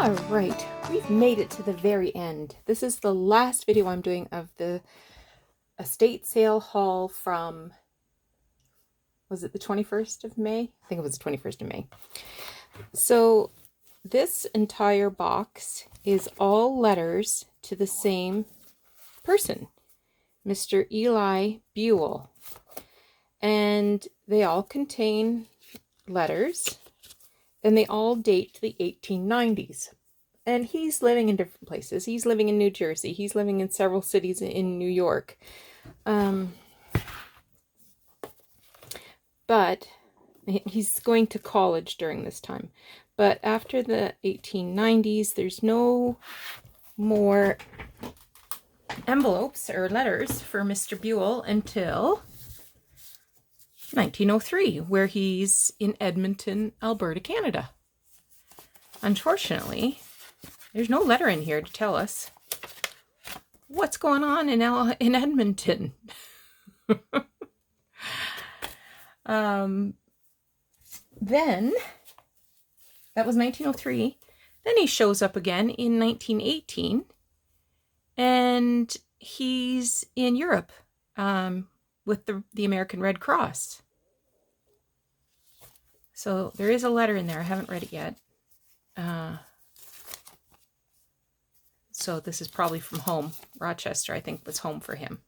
All right, we've made it to the very end. This is the last video I'm doing of the estate sale haul from, was it the 21st of May? I think it was the 21st of May. So this entire box is all letters to the same person, Mr. Eli Buell. And they all contain letters, and they all date to the 1890s. And he's living in different places. He's living in New Jersey. He's living in several cities in New York. But he's going to college during this time. But after the 1890s, there's no more envelopes or letters for Mr. Buell until 1903, where he's in Edmonton, Alberta, Canada. Unfortunately, there's no letter in here to tell us what's going on in Edmonton. Then, that was 1903. Then he shows up again in 1918, and he's in Europe with the American Red Cross. So there is a letter in there. I haven't read it yet. So this is probably from home. Rochester, I think, was home for him.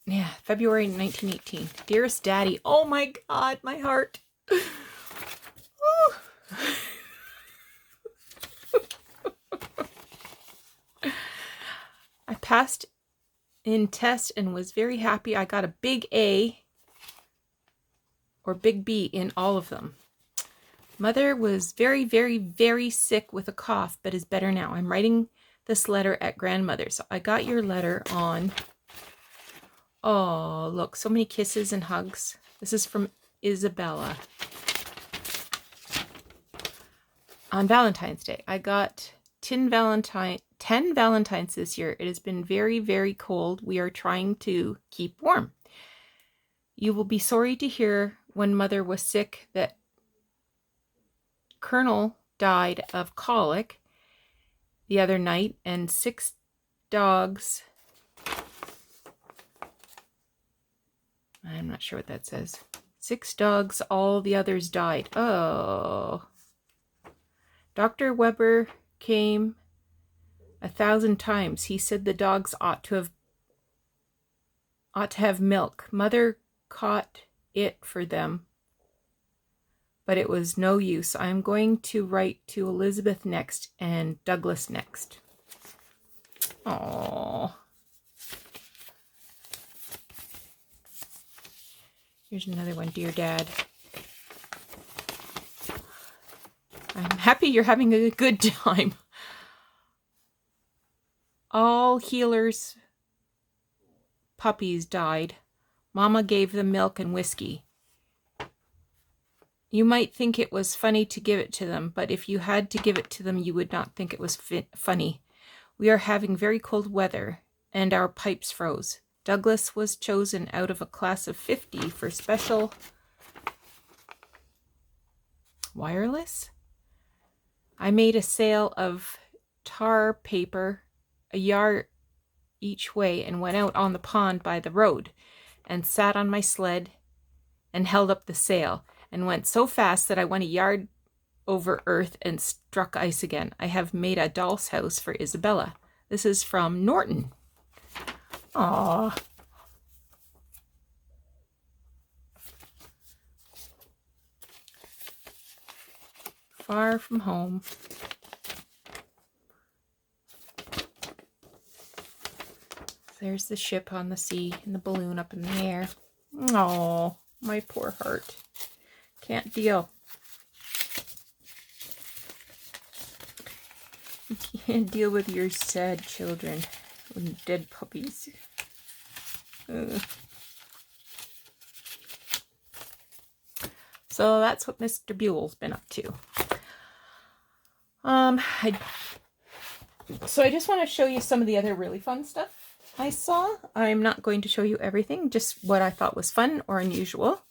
Yeah, February 1918. Dearest Daddy. Oh my God, my heart. I passed in test and was very happy. I got a big A or big B in all of them. Mother was very, very, very sick with a cough, but is better now. I'm writing this letter at grandmother's. So I got your letter on, oh, look, so many kisses and hugs. This is from Isabella. On Valentine's Day, I got 10 Valentines this year. It has been very, very cold. We are trying to keep warm. You will be sorry to hear when Mother was sick that Colonel died of colic the other night, and 6 dogs, I'm not sure what that says. 6 dogs, all the others died. Oh. Dr. Weber came 1,000 times. He said the dogs ought to have milk. Mother caught it for them, but it was no use. I'm going to write to Elizabeth next and Douglas next. Aww. Here's another one. Dear Dad, I'm happy you're having a good time. All Healer's puppies died. Mama gave them milk and whiskey. You might think it was funny to give it to them, but if you had to give it to them, you would not think it was funny. We are having very cold weather, and our pipes froze. Douglas was chosen out of a class of 50 for special wireless. I made a sale of tar paper a yard each way and went out on the pond by the road and sat on my sled and held up the sail, and went so fast that I went a yard over earth and struck ice again. I have made a doll's house for Isabella. This is from Norton. Aww. Far from home. There's the ship on the sea and the balloon up in the air. Oh, my poor heart. Can't deal. You can't deal with your sad children and dead puppies. So that's what Mr. Buell's been up to. So I just want to show you some of the other really fun stuff I saw. I'm not going to show you everything, just what I thought was fun or unusual.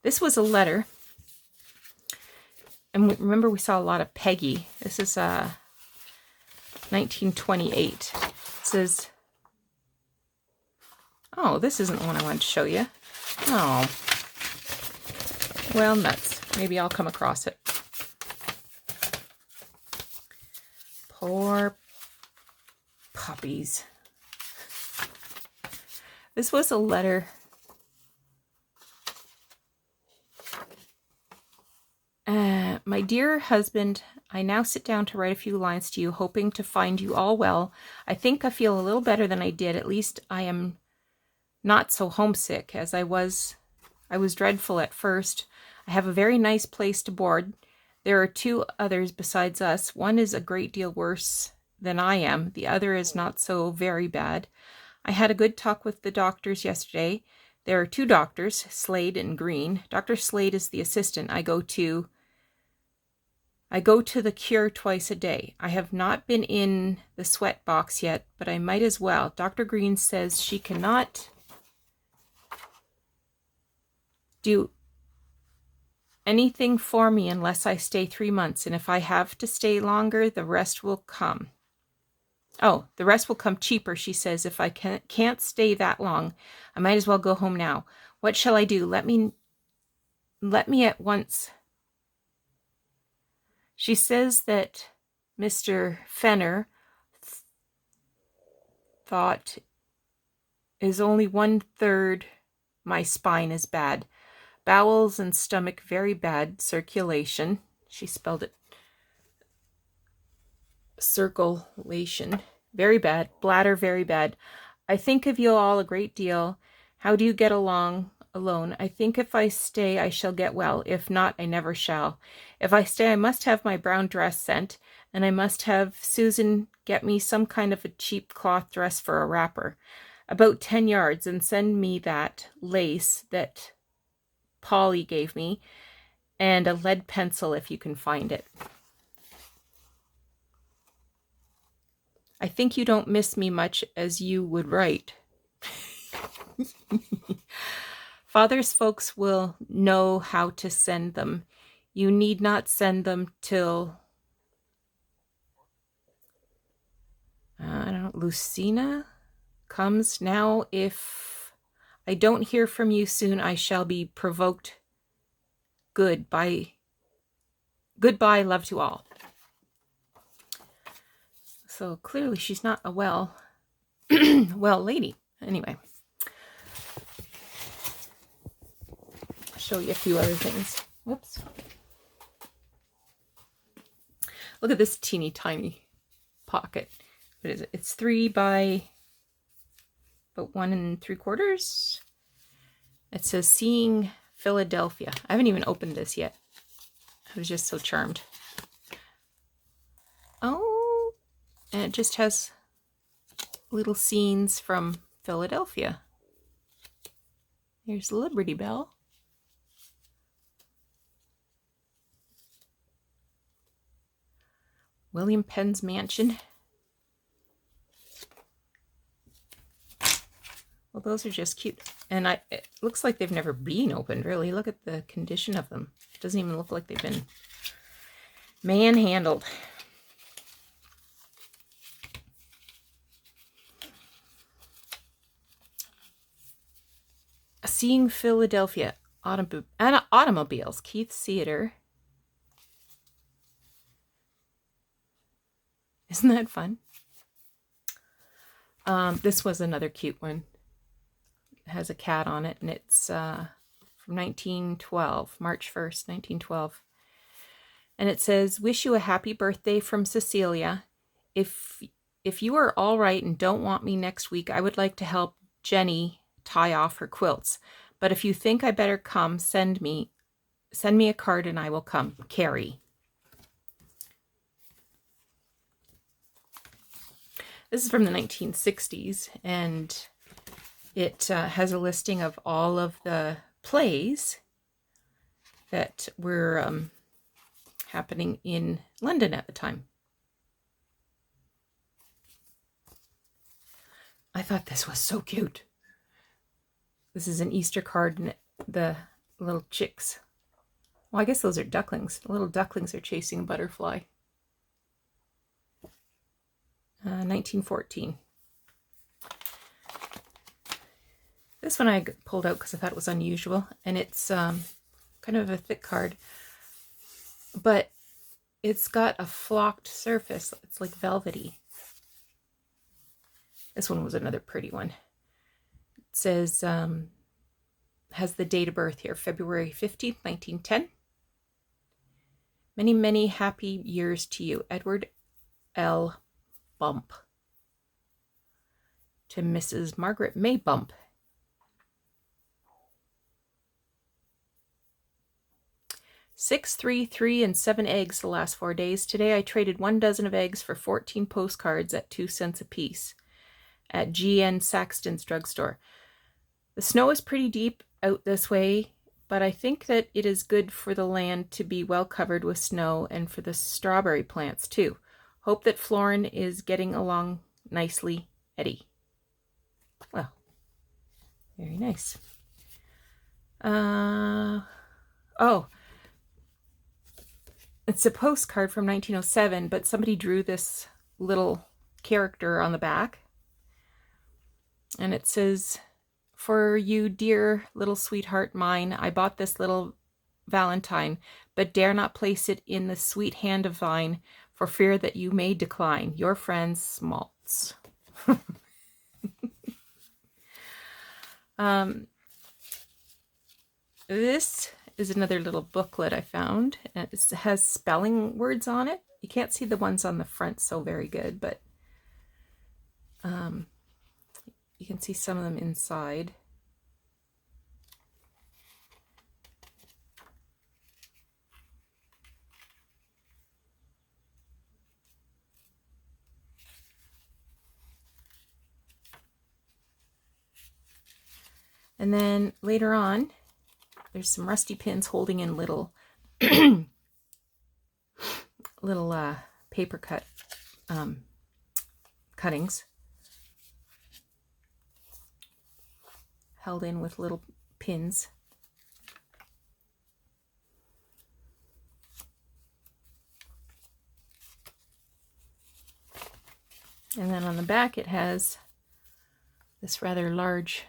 This was a letter. And remember, we saw a lot of Peggy. This is 1928. It says, oh, this isn't the one I wanted to show you. Oh. Well, nuts. Maybe I'll come across it. Poor puppies. This was a letter. My dear husband, I now sit down to write a few lines to you, hoping to find you all well. I think I feel a little better than I did. At least I am not so homesick as I was. I was dreadful at first. I have a very nice place to board. There are 2 others besides us. One is a great deal worse than I am. The other is not so very bad. I had a good talk with the doctors yesterday. There are 2 doctors, Slade and Green. Dr. Slade is the assistant. I go to the cure twice a day. I have not been in the sweat box yet, but I might as well. Dr. Green says she cannot do anything for me unless I stay 3 months, and if I have to stay longer, the rest will come. Oh, the rest will come cheaper, she says. If I can't stay that long, I might as well go home now. What shall I do? Let me at once. She says that Mr. Fenner thought is only 1/3 my spine is bad. Bowels and stomach very bad. Circulation. She spelled it circulation. Very bad. Bladder very bad. I think of you all a great deal. How do you get along alone? I think if I stay, I shall get well. If not, I never shall. If I stay, I must have my brown dress sent, and I must have Susan get me some kind of a cheap cloth dress for a wrapper, about 10 yards, and send me that lace that Polly gave me, and a lead pencil if you can find it. I think you don't miss me much as you would write. Father's folks will know how to send them. You need not send them till, I don't know, Lucina comes. Now, if I don't hear from you soon, I shall be provoked. Goodbye, love to all. So clearly she's not a well lady. Anyway, I'll show you a few other things. Whoops. Look at this teeny tiny pocket. What is it? It's 3 by about 1 3/4. It says Seeing Philadelphia. I haven't even opened this yet. I was just so charmed. Oh, and it just has little scenes from Philadelphia. Here's Liberty Bell. William Penn's mansion. Well, those are just cute. And it looks like they've never been opened, really. Look at the condition of them. It doesn't even look like they've been manhandled. Seeing Philadelphia. Automobiles. Keith's Theater. Isn't that fun? This was another cute one. It has a cat on it, and it's from 1912, March 1st, 1912. And it says, wish you a happy birthday from Cecilia. If you are all right and don't want me next week, I would like to help Jenny tie off her quilts. But if you think I better come, send me a card and I will come. Carrie. This is from the 1960s, and it has a listing of all of the plays that were happening in London at the time. I thought this was so cute. This is an Easter card, and the little chicks. Well, I guess those are ducklings. The little ducklings are chasing a butterfly. 1914. This one I pulled out because I thought it was unusual, and it's kind of a thick card, but it's got a flocked surface. It's like velvety. This one was another pretty one. It says, has the date of birth here, February 15th, 1910. Many, many happy years to you, Edward L. Bump. To Mrs. Margaret May Bump. Six, 3, 3, and 7 eggs the last 4 days. Today I traded 1 dozen of eggs for 14 postcards at 2 cents apiece at G.N. Saxton's drugstore. The snow is pretty deep out this way, but I think that it is good for the land to be well covered with snow and for the strawberry plants too. Hope that Florin is getting along nicely, Eddie. Well, very nice. Oh, it's a postcard from 1907, but somebody drew this little character on the back. And it says, for you, dear little sweetheart mine, I bought this little valentine, but dare not place it in the sweet hand of thine, for fear that you may decline. Your friend, Smaltz. This is another little booklet I found. It has spelling words on it. You can't see the ones on the front so very good, but you can see some of them inside. And then later on, there's some rusty pins holding in little little paper cut cuttings held in with little pins. And then on the back it has this rather large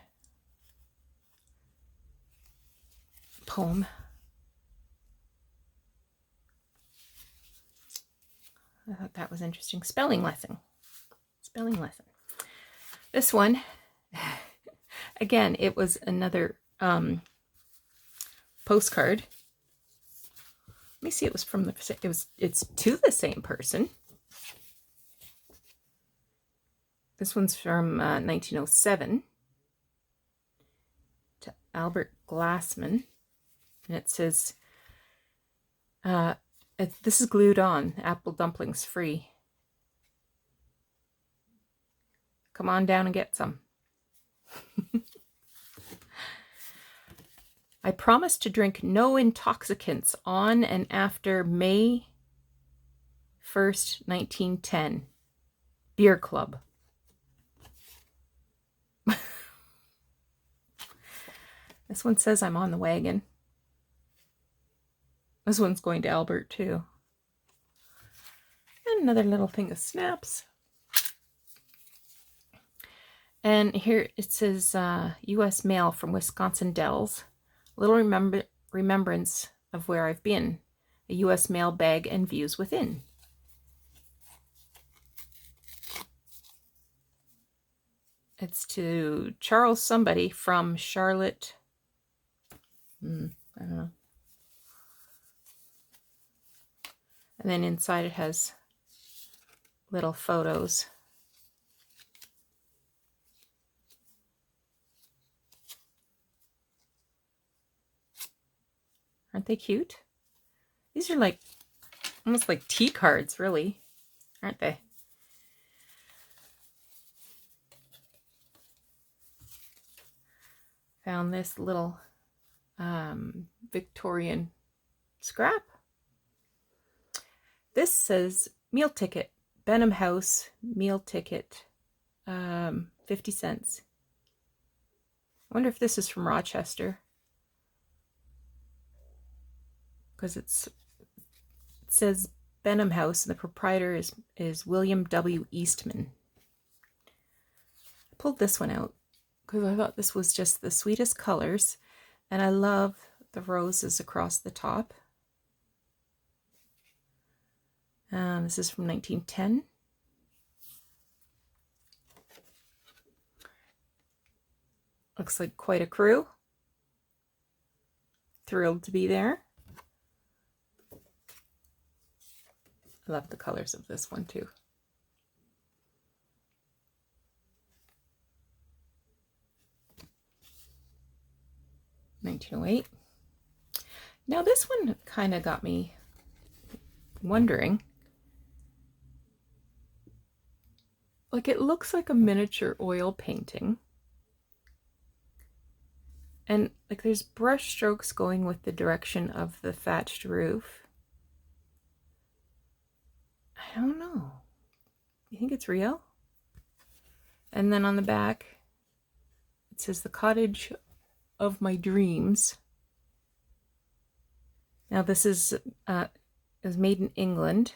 poem. I thought that was interesting. Spelling lesson. Spelling lesson. This one, again, it was another postcard. Let me see. It was from the. It's to the same person. This one's from 1907 to Albert Glassman. And it says, this is glued on, apple dumplings free. Come on down and get some. I promise to drink no intoxicants on and after May 1st, 1910. Beer Club. This one says I'm on the wagon. This one's going to Albert too. And another little thing of snaps. And here it says U.S. mail from Wisconsin Dells. Little remembrance of where I've been. A U.S. mail bag and views within. It's to Charles somebody from Charlotte. I don't know. And then inside it has little photos. Aren't they cute? These are like almost like tea cards, really, aren't they? Found this little Victorian scrap. This says meal ticket, Benham House meal ticket, 50 cents. I wonder if this is from Rochester. because it says Benham House and the proprietor is William W. Eastman. I pulled this one out because I thought this was just the sweetest colors, and I love the roses across the top. This is from 1910. Looks like quite a crew. Thrilled to be there. I love the colors of this one too. (1908). Now this one kind of got me wondering. Like, it looks like a miniature oil painting. And like there's brush strokes going with the direction of the thatched roof. I don't know. You think it's real? And then on the back, it says the cottage of my dreams. Now this is made in England.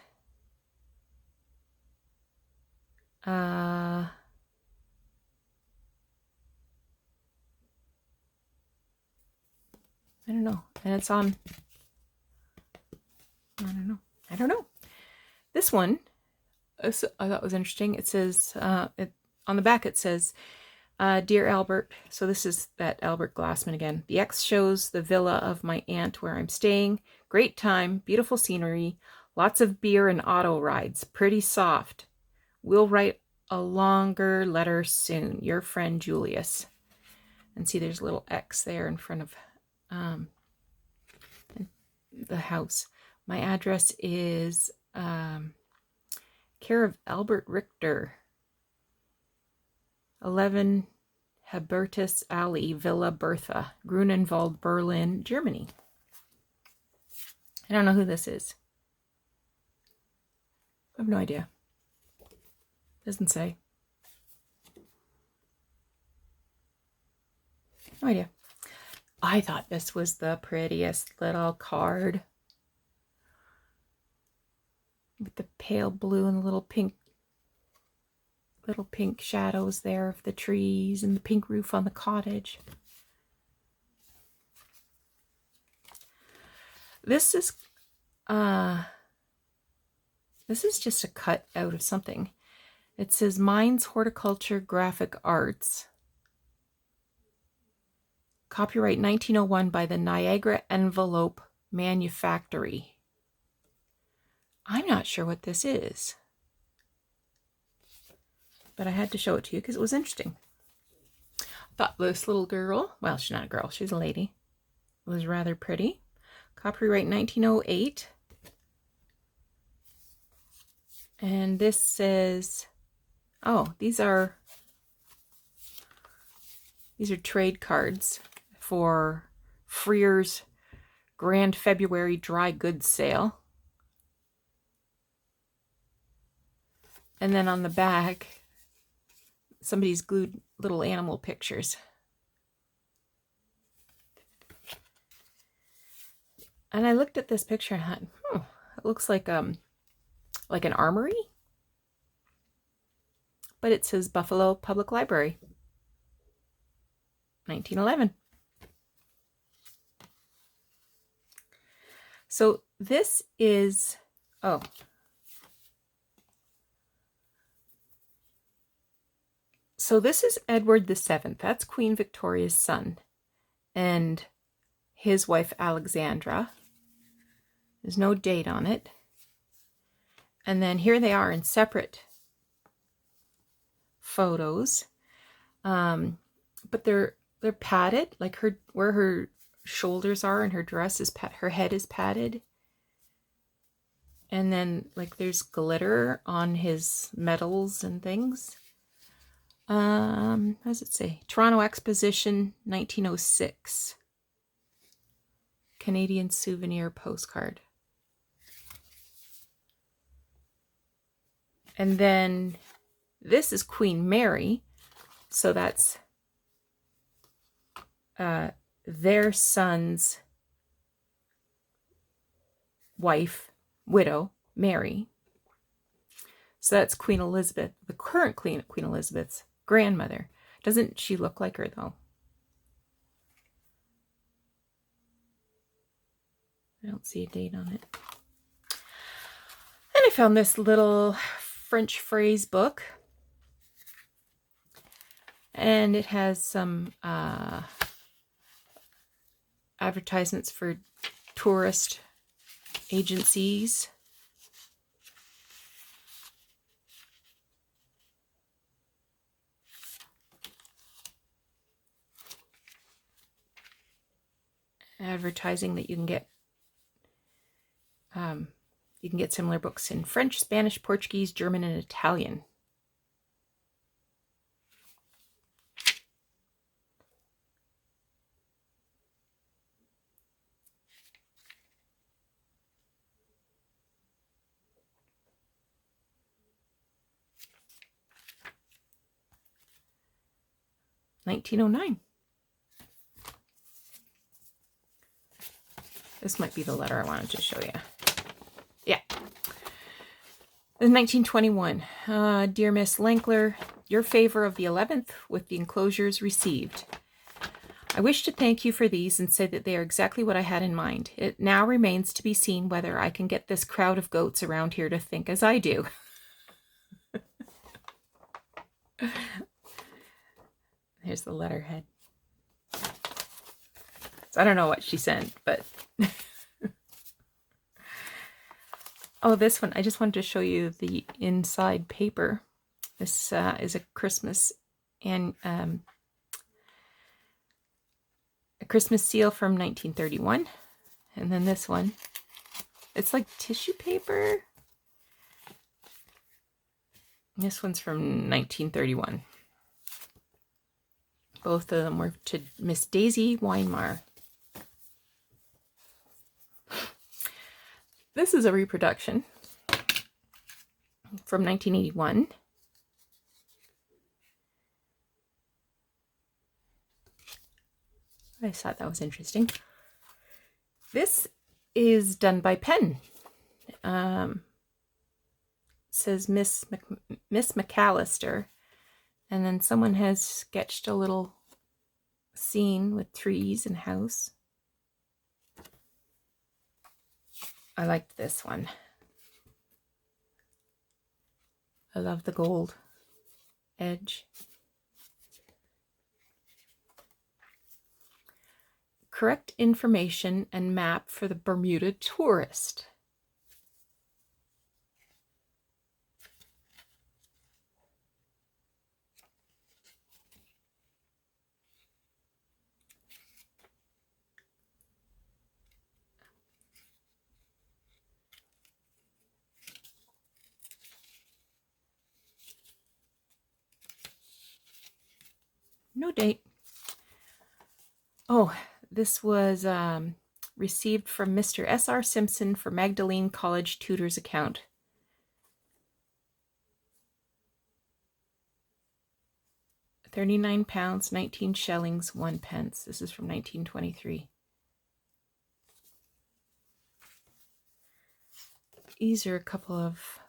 I don't know. And it's on, I don't know. This one, I thought was interesting. It says, on the back it says, Dear Albert, so this is that Albert Glassman again. The X shows the villa of my aunt where I'm staying. Great time, beautiful scenery, lots of beer and auto rides, pretty soft. We'll write a longer letter soon. Your friend Julius. And see, there's a little X there in front of the house. My address is care of Albert Richter, 11 Hubertus Alley, Villa Bertha, Grunenwald, Berlin, Germany. I don't know who this is. I have no idea. Doesn't say. No idea. I thought this was the prettiest little card. With the pale blue and the little pink shadows there of the trees and the pink roof on the cottage. This is just a cut out of something. It says Mines Horticulture Graphic Arts. Copyright 1901 by the Niagara Envelope Manufactory. I'm not sure what this is, but I had to show it to you because it was interesting. I thought this little girl, well, she's not a girl, she's a lady, was rather pretty. Copyright 1908. And this says, oh, these are trade cards for Freer's Grand February Dry Goods Sale. And then on the back, somebody's glued little animal pictures. And I looked at this picture and thought, it looks like an armory. But it says Buffalo Public Library, 1911. So this is, so this is Edward VII. That's Queen Victoria's son. And his wife Alexandra. There's no date on it. And then here they are in separate photos. But they're padded, like where her shoulders are and her dress is her head is padded. And then like there's glitter on his medals and things. How does it say? Toronto Exposition 1906. Canadian souvenir postcard. And then this is Queen Mary. So that's their son's wife, widow, Mary. So that's Queen Elizabeth, the current Queen Elizabeth's grandmother. Doesn't she look like her, though? I don't see a date on it. And I found this little French phrase book. And it has some advertisements for tourist agencies. Advertising that you can get similar books in French, Spanish, Portuguese, German, and Italian. $19.09. This might be the letter I wanted to show you. Yeah. This is 1921. Dear Miss Lankler, your favor of the 11th with the enclosures received. I wish to thank you for these and say that they are exactly what I had in mind. It now remains to be seen whether I can get this crowd of goats around here to think as I do. Here's the letterhead. So I don't know what she sent, but... Oh, this one. I just wanted to show you the inside paper. This is a Christmas and a Christmas seal from 1931. And then this one. It's like tissue paper. This one's from 1931. Both of them were to Miss Daisy Weinmar. This is a reproduction from 1981. I just thought that was interesting. This is done by pen. Says Miss McAllister, and then someone has sketched a little scene with trees and house. I liked this one. I love the gold edge. Correct information and map for the Bermuda tourist. No date. Oh, this was received from Mr. S.R. Simpson for Magdalene College Tutor's account. £39, 19 shillings, 1 pence. This is from 1923. These are a couple of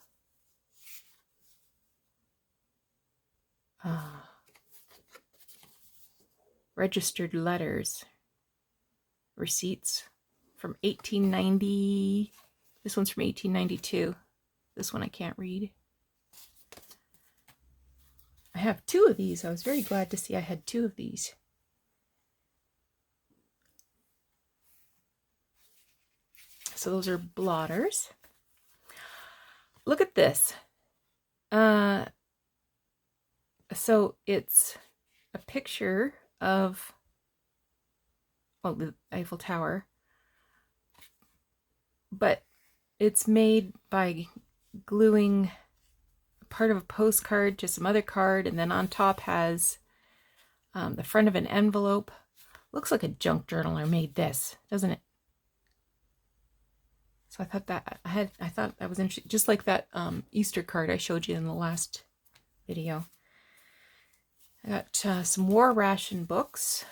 registered letters, receipts from 1890. This one's from 1892. This one I can't read. I have 2 of these. I was very glad to see I had 2 of these. So those are blotters. Look at this. So it's a picture of, well, the Eiffel Tower, but it's made by gluing part of a postcard to some other card, and then on top has the front of an envelope. Looks like a junk journaler made this, doesn't it? So I thought that was interesting, just like that Easter card I showed you in the last video. I got some war ration books.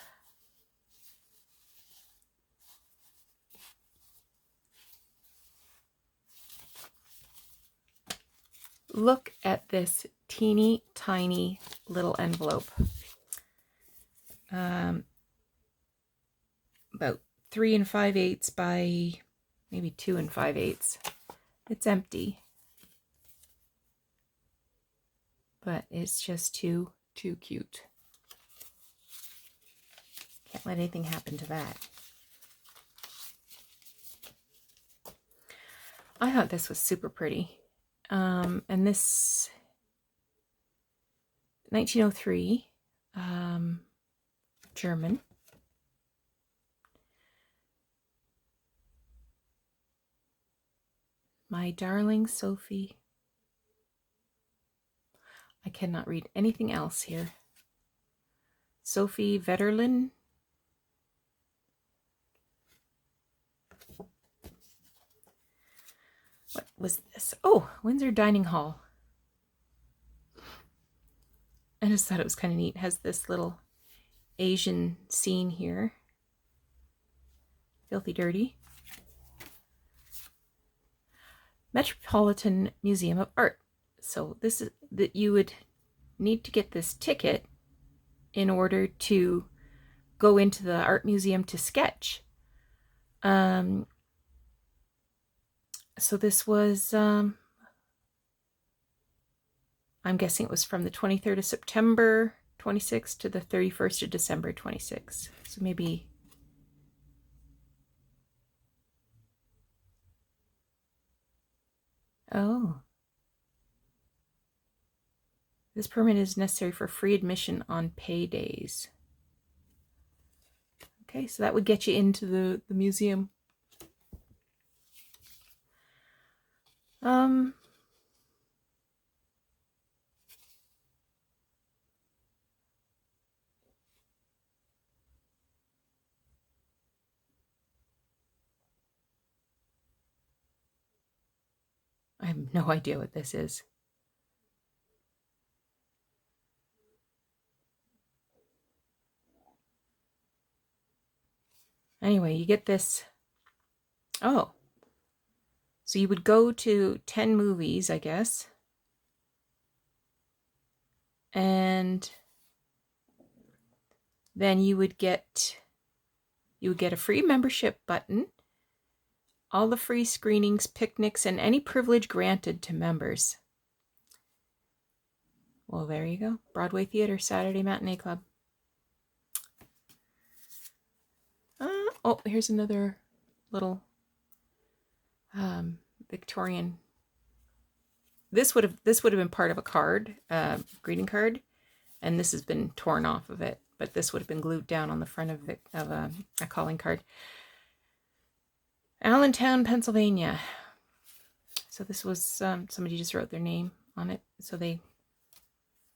Look at this teeny tiny little envelope. About 3 5/8 by maybe 2 5/8. It's empty, but it's just too cute. Can't let anything happen to that. I thought this was super pretty. And this 1903 German. My darling Sophie. I cannot read anything else here. Sophie Vetterlin. What was this? Oh, Windsor Dining Hall. I just thought it was kind of neat. It has this little Asian scene here. Filthy Dirty. Metropolitan Museum of Art. So this is that you would need to get this ticket in order to go into the art museum to sketch. So this was, I'm guessing it was from the 23rd of September 26 to the 31st of December 26. So maybe, oh. This permit is necessary for free admission on pay days. Okay, so that would get you into the museum. I have no idea what this is. Anyway, you get this. Oh. So you would go to 10 movies, I guess. And then you would get a free membership button, all the free screenings, picnics, and any privilege granted to members. Well, there you go. Broadway Theater Saturday Matinee Club. Oh, here's another little Victorian. This would have been part of a card, greeting card, and this has been torn off of it. But this would have been glued down on the front of a calling card. Allentown, Pennsylvania. So this was somebody just wrote their name on it, so they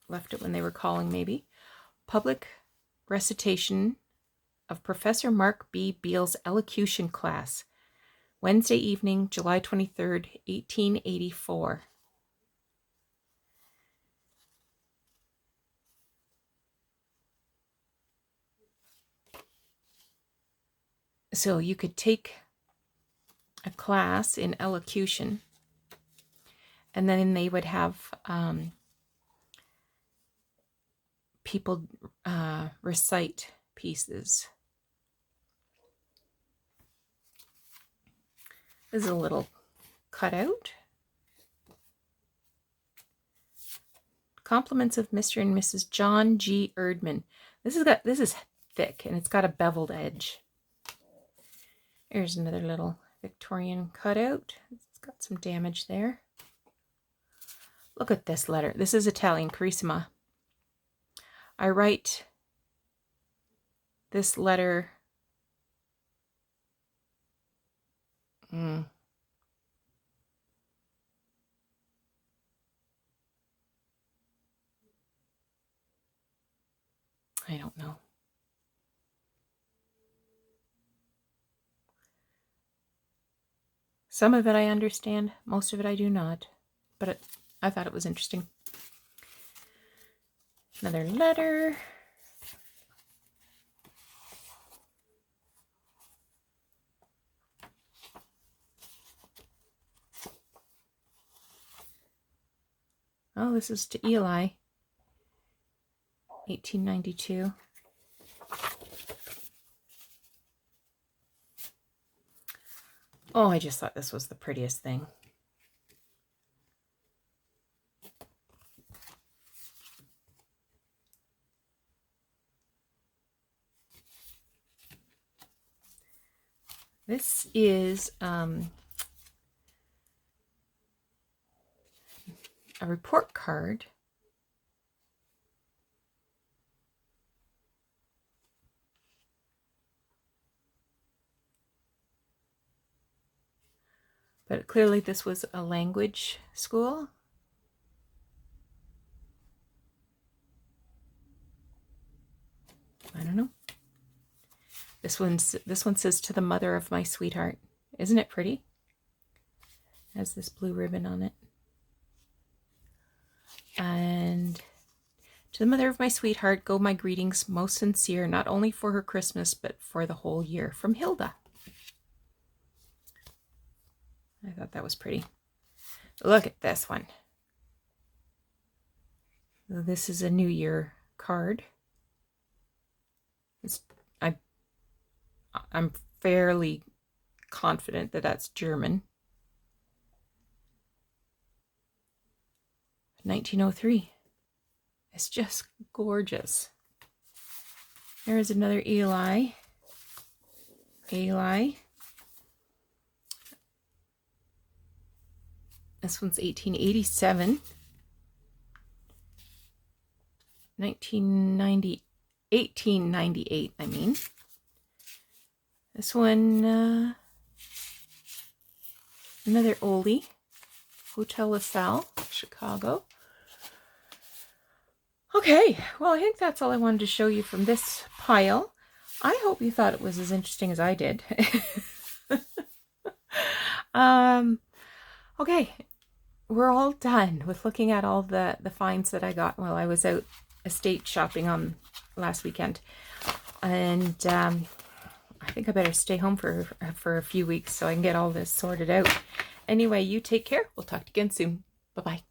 left it when they were calling, maybe. Public recitation of Professor Mark B. Beale's elocution class, Wednesday evening, July 23rd, 1884. So you could take a class in elocution, and then they would have people recite pieces. This is a little cutout. Compliments of Mr. and Mrs. John G. Erdman. This is thick, and it's got a beveled edge. Here's another little Victorian cutout. It's got some damage there. Look at this letter. This is Italian, Carissima. I write this letter I don't know. Some of it I understand, most of it I do not, but I thought it was interesting. Another letter. Oh, this is to Eli. 1892. Oh, I just thought this was the prettiest thing. This is a report card. But clearly this was a language school. I don't know. This one says, to the mother of my sweetheart. Isn't it pretty? It has this blue ribbon on it. And to the mother of my sweetheart, go my greetings most sincere, not only for her Christmas, but for the whole year. From Hilda. I thought that was pretty. Look at this one. This is a New Year card. I'm fairly confident that that's German. 1903. It's just gorgeous. There's another Eli. This one's 1887. 1898, I mean. This one, another oldie. Hotel LaSalle, Chicago. Okay, well, I think that's all I wanted to show you from this pile. I hope you thought it was as interesting as I did. Okay, we're all done with looking at all the finds that I got while I was out estate shopping on last weekend. And I think I better stay home for a few weeks so I can get all this sorted out. Anyway, you take care. We'll talk again soon. Bye-bye.